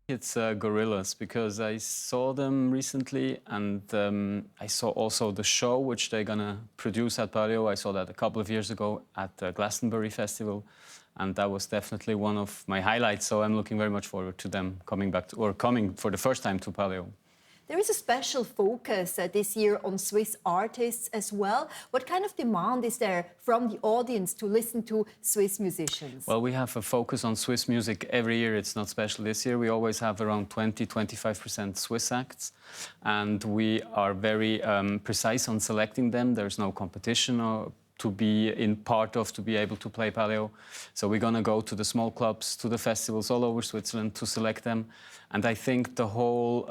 It's Gorillaz, because I saw them recently, and I saw also the show which they're gonna produce at Paléo. I saw that a couple of years ago at the Glastonbury Festival, and that was definitely one of my highlights. So I'm looking very much forward to them coming back or coming for the first time to Paléo. There is a special focus this year on Swiss artists as well. What kind of demand is there from the audience to listen to Swiss musicians? Well, we have a focus on Swiss music every year. It's not special this year. We always have around 20–25% Swiss acts, and we are very precise on selecting them. There's no competition or to be in part of to be able to play Paléo. So we're going to go to the small clubs, to the festivals all over Switzerland to select them. And I think the whole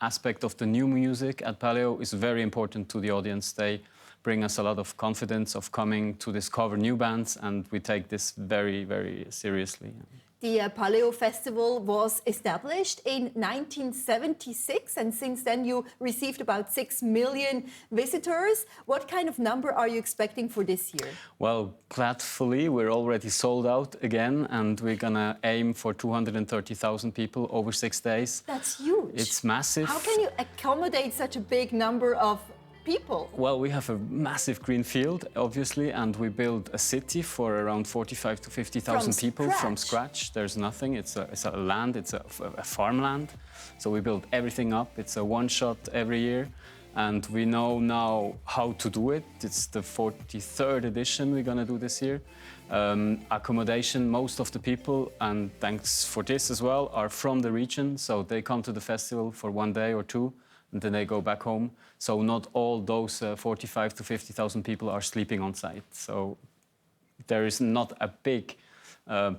aspect of the new music at Paléo is very important to the audience. They bring us a lot of confidence of coming to discover new bands, and we take this very, very seriously. The Paléo Festival was established in 1976, and since then you received about 6 million visitors. What kind of number are you expecting for this year? Well, gladfully, we're already sold out again, and we're going to aim for 230,000 people over 6 days. That's huge. It's massive. How can you accommodate such a big number of people? Well, we have a massive green field, obviously, and we build a city for around 45 to 50,000 people from scratch. There's nothing. It's a land. It's a farmland. So we build everything up. It's a one-shot every year, and we know now how to do it. It's the 43rd edition we're going to do this year. Accommodation, most of the people, and thanks for this as well, are from the region. So they come to the festival for 1 day or 2, and then they go back home. So not all those 45 to 50,000 people are sleeping on site. So there is not a big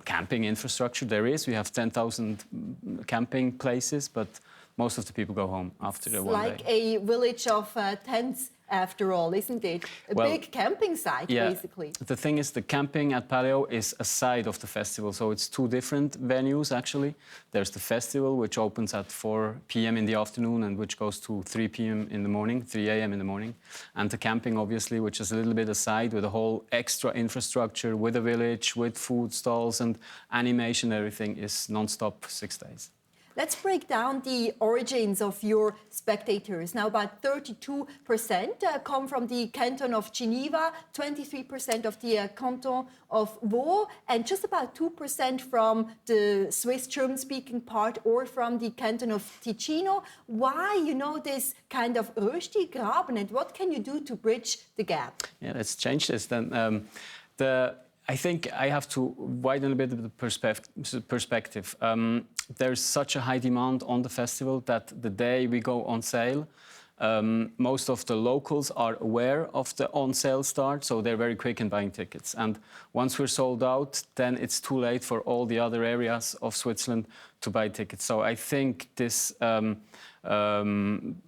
camping infrastructure. There is. We have 10,000 camping places, but most of the people go home after the 1 day. Like a village of tents, after all, isn't it? A big camping site, basically. The thing is, the camping at Paléo is a side of the festival, so it's 2 different venues, actually. There's the festival, which opens at 4 p.m. in the afternoon and which goes to 3 p.m. in the morning, 3 a.m. in the morning. And the camping, obviously, which is a little bit aside with a whole extra infrastructure, with a village, with food stalls and animation, everything is non-stop 6 days. Let's break down the origins of your spectators. Now, about 32% come from the canton of Geneva, 23% of the canton of Vaud, and just about 2% from the Swiss German-speaking part or from the canton of Ticino. Why, this kind of Rösti-Graben, and what can you do to bridge the gap? Yeah, let's change this then. I think I have to widen a bit of the perspective. There's such a high demand on the festival that the day we go on sale, most of the locals are aware of the on-sale start, so they're very quick in buying tickets. And once we're sold out, then it's too late for all the other areas of Switzerland to buy tickets. So I think this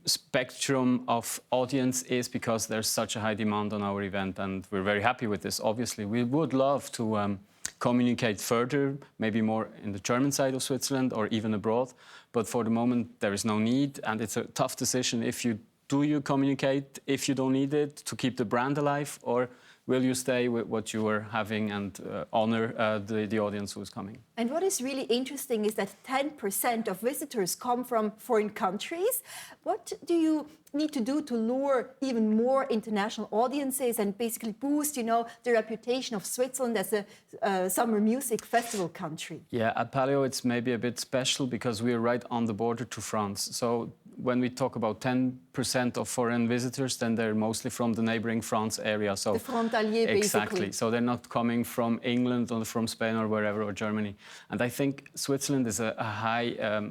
spectrum of audience is because there's such a high demand on our event, and we're very happy with this. Obviously, we would love to communicate further, maybe more in the German side of Switzerland or even abroad. But for the moment, there is no need, and it's a tough decision. Do you communicate if you don't need it to keep the brand alive, or will you stay with what you are having and honor the audience who is coming? And what is really interesting is that 10% of visitors come from foreign countries. What do you need to do to lure even more international audiences and basically boost, the reputation of Switzerland as a summer music festival country? Yeah, at Paléo it's maybe a bit special because we're right on the border to France. So when we talk about 10% of foreign visitors, then they're mostly from the neighboring France area. So the frontalier, basically. Exactly. So they're not coming from England or from Spain or wherever, or Germany. And I think Switzerland is a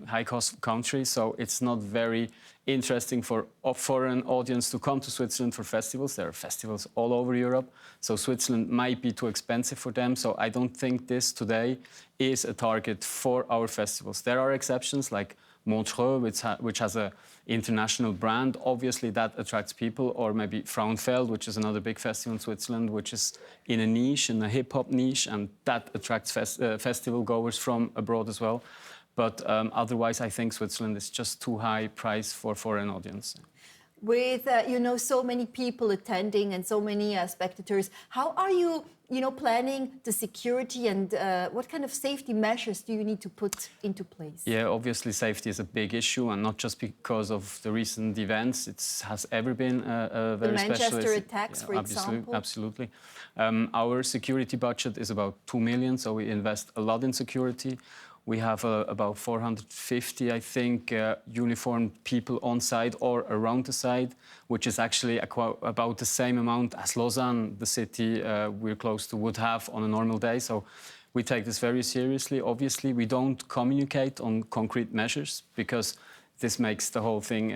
high-cost country, so it's not very interesting for a foreign audience to come to Switzerland for festivals. There are festivals all over Europe, so Switzerland might be too expensive for them. So I don't think this today is a target for our festivals. There are exceptions like Montreux, which has an international brand. Obviously, that attracts people. Or maybe Frauenfeld, which is another big festival in Switzerland, which is in a niche, in a hip-hop niche, and that attracts festival goers from abroad as well. But otherwise, I think Switzerland is just too high price for foreign audience. with so many people attending and so many spectators. How are you planning the security, and what kind of safety measures do you need to put into place? Yeah, obviously safety is a big issue, and not just because of the recent events. It has ever been a very special... The Manchester attacks, for example. Absolutely. Our security budget is about 2 million, so we invest a lot in security. We have about 450, I think, uniformed people on site or around the site, which is actually about the same amount as Lausanne, the city we're close to, would have on a normal day. So we take this very seriously. Obviously, we don't communicate on concrete measures because this makes the whole thing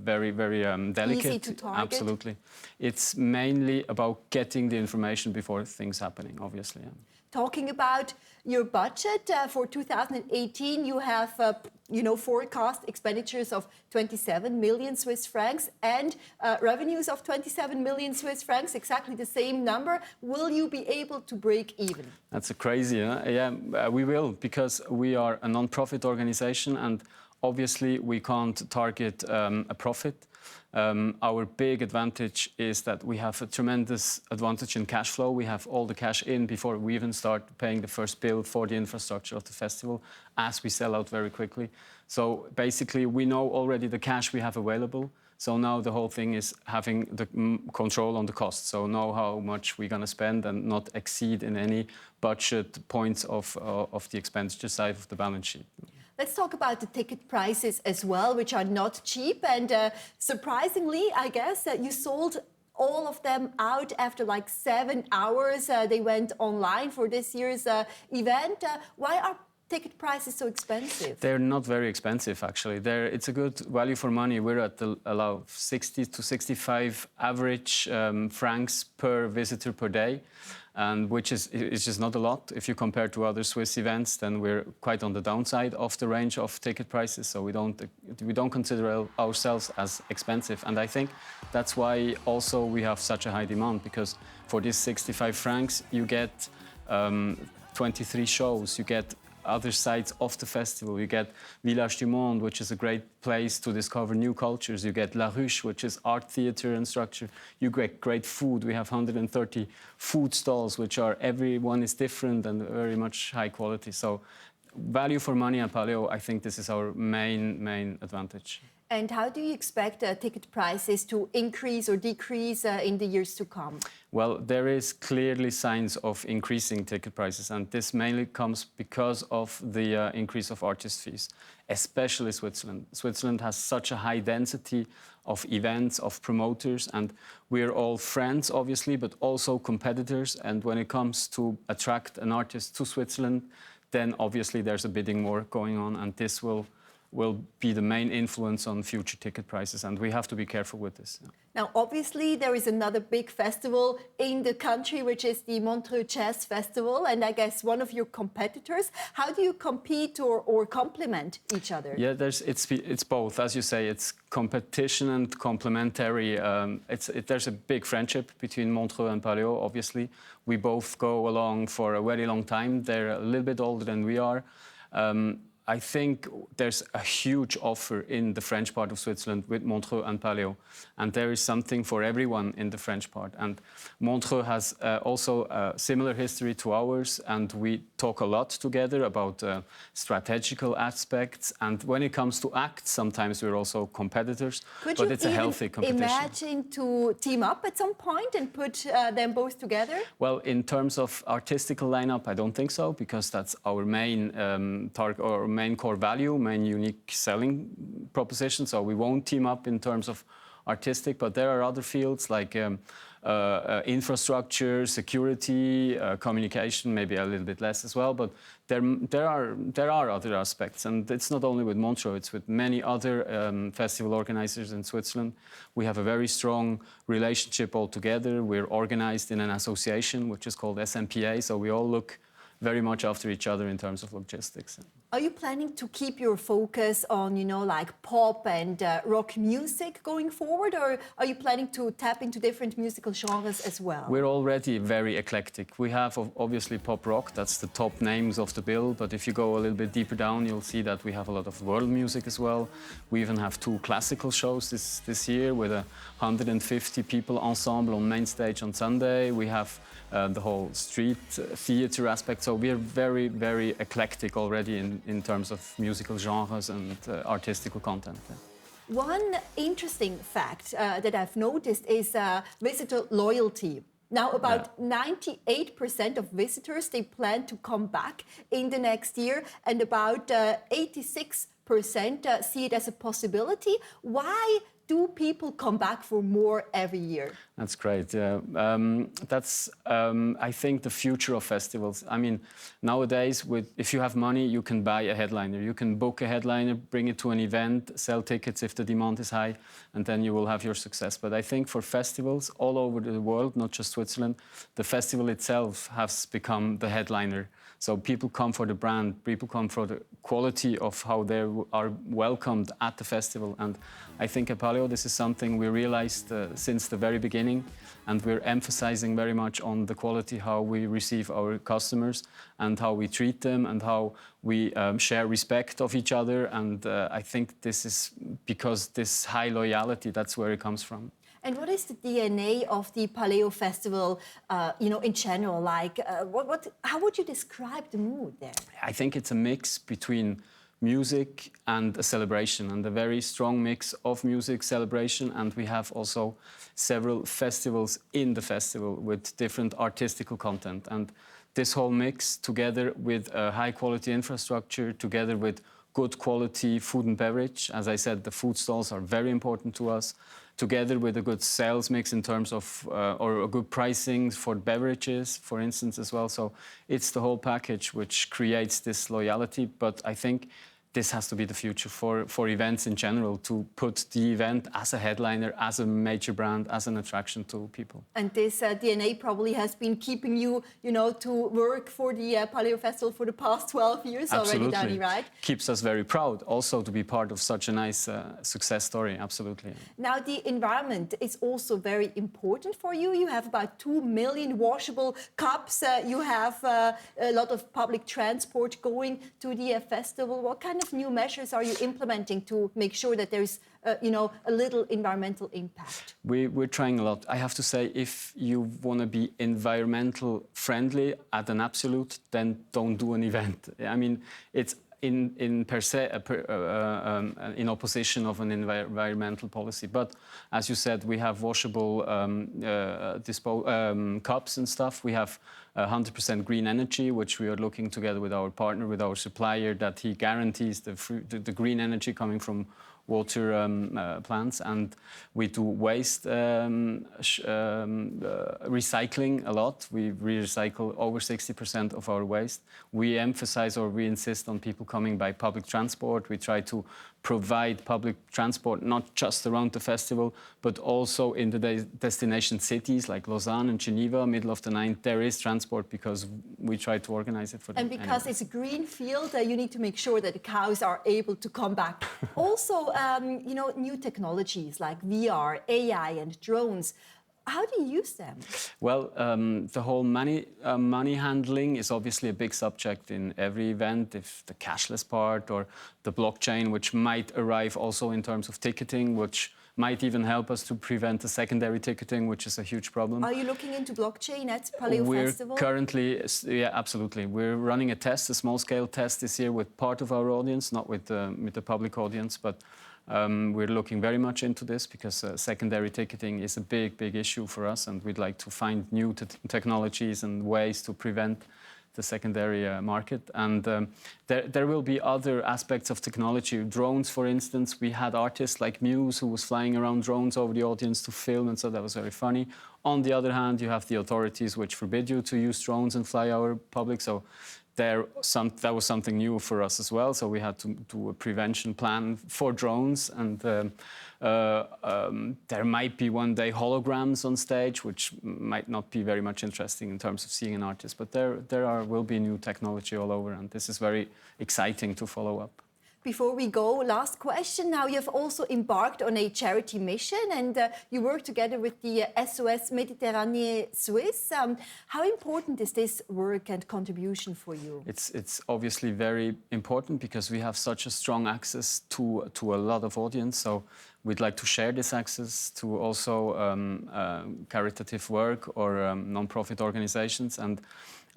very, very delicate. Easy to target. Absolutely. It's mainly about getting the information before things happening, obviously. Yeah. Talking about your budget for 2018, you have forecast expenditures of 27 million Swiss francs and revenues of 27 million Swiss francs, exactly the same number. Will you be able to break even? That's crazy, huh? Yeah, we will, because we are a non-profit organization and obviously we can't target a profit. Our big advantage is that we have a tremendous advantage in cash flow. We have all the cash in before we even start paying the first bill for the infrastructure of the festival, as we sell out very quickly. So basically, we know already the cash we have available. So now the whole thing is having the control on the costs. So know how much we're going to spend and not exceed in any budget points of the expenditure side of the balance sheet. Let's talk about the ticket prices as well, which are not cheap. And surprisingly, I guess, you sold all of them out after like 7 hours. They went online for this year's event. Why are ticket prices so expensive? They're not very expensive, actually. It's a good value for money. We're at allow 60 to 65 average francs per visitor per day. And which is just not a lot. If you compare to other Swiss events, then we're quite on the downside of the range of ticket prices. So we don't consider ourselves as expensive. And I think that's why also we have such a high demand, because for these 65 francs, you get 23 shows, you get other sides of the festival. You get Village du Monde, which is a great place to discover new cultures. You get La Ruche, which is art theater and structure. You get great food. We have 130 food stalls, which are, everyone is different and very much high quality. So value for money at Paléo, I think this is our main advantage. And how do you expect ticket prices to increase or decrease in the years to come? Well, there is clearly signs of increasing ticket prices, and this mainly comes because of the increase of artist fees, especially Switzerland. Switzerland has such a high density of events, of promoters, and we're all friends, obviously, but also competitors. And when it comes to attract an artist to Switzerland, then obviously there's a bidding war going on, and this will be the main influence on future ticket prices, and we have to be careful with this. Now, obviously, there is another big festival in the country, which is the Montreux Jazz Festival, and I guess one of your competitors. How do you compete or complement each other? Yeah, it's both. As you say, it's competition and complementary. There's a big friendship between Montreux and Paléo, obviously. We both go along for a very long time. They're a little bit older than we are. I think there's a huge offer in the French part of Switzerland with Montreux and Paléo. And there is something for everyone in the French part. And Montreux has also a similar history to ours. And we talk a lot together about strategical aspects. And when it comes to acts, sometimes we're also competitors. But it's a healthy competition. Imagine to team up at some point and put them both together? Well, in terms of artistical lineup, I don't think so, because that's our main target or main core value, main unique selling proposition. So we won't team up in terms of artistic, but there are other fields like infrastructure, security, communication, maybe a little bit less as well. But there are other aspects, and it's not only with Montreux; it's with many other festival organizers in Switzerland. We have a very strong relationship altogether. We're organized in an association which is called SMPA, so we all look very much after each other in terms of logistics. Are you planning to keep your focus on, you know, like pop and rock music going forward, or are you planning to tap into different musical genres as well? We're already very eclectic. We have obviously pop rock, that's the top names of the bill, but if you go a little bit deeper down, you'll see that we have a lot of world music as well. We even have 2 classical shows this year with 150 people ensemble on main stage on Sunday. We have the whole street theater aspect, so we are very, very eclectic already in terms of musical genres and artistical content. One interesting fact that I've noticed is visitor loyalty. Now, about 98% of visitors, they plan to come back in the next year, and about 86% see it as a possibility. Why do people come back for more every year? That's great. That's, I think, the future of festivals. I mean, nowadays, if you have money, you can buy a headliner. You can book a headliner, bring it to an event, sell tickets if the demand is high, and then you will have your success. But I think for festivals all over the world, not just Switzerland, the festival itself has become the headliner. So people come for the brand, people come for the quality of how they are welcomed at the festival. And I think at Paléo, this is something we realized since the very beginning. And we're emphasizing very much on the quality, how we receive our customers and how we treat them and how we share respect of each other. And I think this is because this high loyalty, that's where it comes from. And what is the DNA of the Paléo Festival, you know, in general? Like, how would you describe the mood there? I think it's a mix between music and a celebration, and a very strong mix of music, celebration, and we have also several festivals in the festival with different artistical content. And this whole mix, together with a high-quality infrastructure, together with good quality food and beverage. As I said, the food stalls are very important to us, together with a good sales mix in terms of, or a good pricing for beverages, for instance, as well. So it's the whole package which creates this loyalty. But I think this has to be the future for events in general, to put the event as a headliner, as a major brand, as an attraction to people. And this DNA probably has been keeping you, you know, to work for the Paléo Festival for the past 12 years Absolutely. already, Dany, right? Keeps us very proud also to be part of such a nice success story, absolutely. Now, the environment is also very important for you. You have about 2 million washable cups. You have a lot of public transport going to the festival. What kind of new measures are you implementing to make sure that there's, you know, a little environmental impact? We're trying a lot. I have to say, if you want to be environmental friendly at an absolute, then don't do an event. I mean, it's in per se in opposition of an environmental policy. But as you said, we have washable cups and stuff. We have 100% green energy, which we are looking together with our partner, with our supplier, that he guarantees the green energy coming from water plants. And we do waste recycling a lot. We recycle over 60% of our waste. We emphasize, or we insist on people coming by public transport. We try to provide public transport not just around the festival, but also in the destination cities like Lausanne and Geneva, middle of the night. There is transport because we try to organize it for them. And because it's a green field, you need to make sure that the cows are able to come back. Also, you know, new technologies like VR, AI and drones. How do you use them? Well, the whole money handling is obviously a big subject in every event, if the cashless part or the blockchain, which might arrive also in terms of ticketing, which might even help us to prevent the secondary ticketing, which is a huge problem. Are you looking into blockchain at Paléo Festival? We're currently, yeah, absolutely. We're running a test, a small-scale test this year with part of our audience, not with the public audience, but we're looking very much into this because secondary ticketing is a big issue for us, and we'd like to find new technologies and ways to prevent the secondary market. And there will be other aspects of technology. Drones, for instance, we had artists like Muse who was flying around drones over the audience to film, and so that was very funny. On the other hand, you have the authorities which forbid you to use drones and fly our public. So that was something new for us as well. So we had to do a prevention plan for drones. And There might be one day holograms on stage, which might not be very much interesting in terms of seeing an artist, but will be new technology all over, and this is very exciting to follow up. Before we go, last question. Now, you've also embarked on a charity mission and you work together with the SOS Méditerranée Suisse. How important is this work and contribution for you? It's obviously very important because we have such a strong access to a lot of audience. So we'd like to share this access to also caritative work or non-profit organizations. And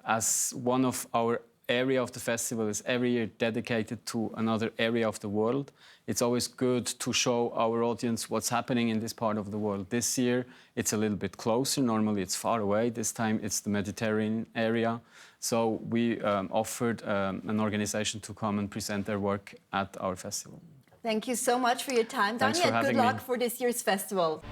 as one of our area of the festival is every year dedicated to another area of the world, it's always good to show our audience what's happening in this part of the world. This year, it's a little bit closer. Normally, it's far away. This time, it's the Mediterranean area. So we offered an organization to come and present their work at our festival. Thank you so much for your time, Thanks Dany, for and good having luck me. for this year's festival.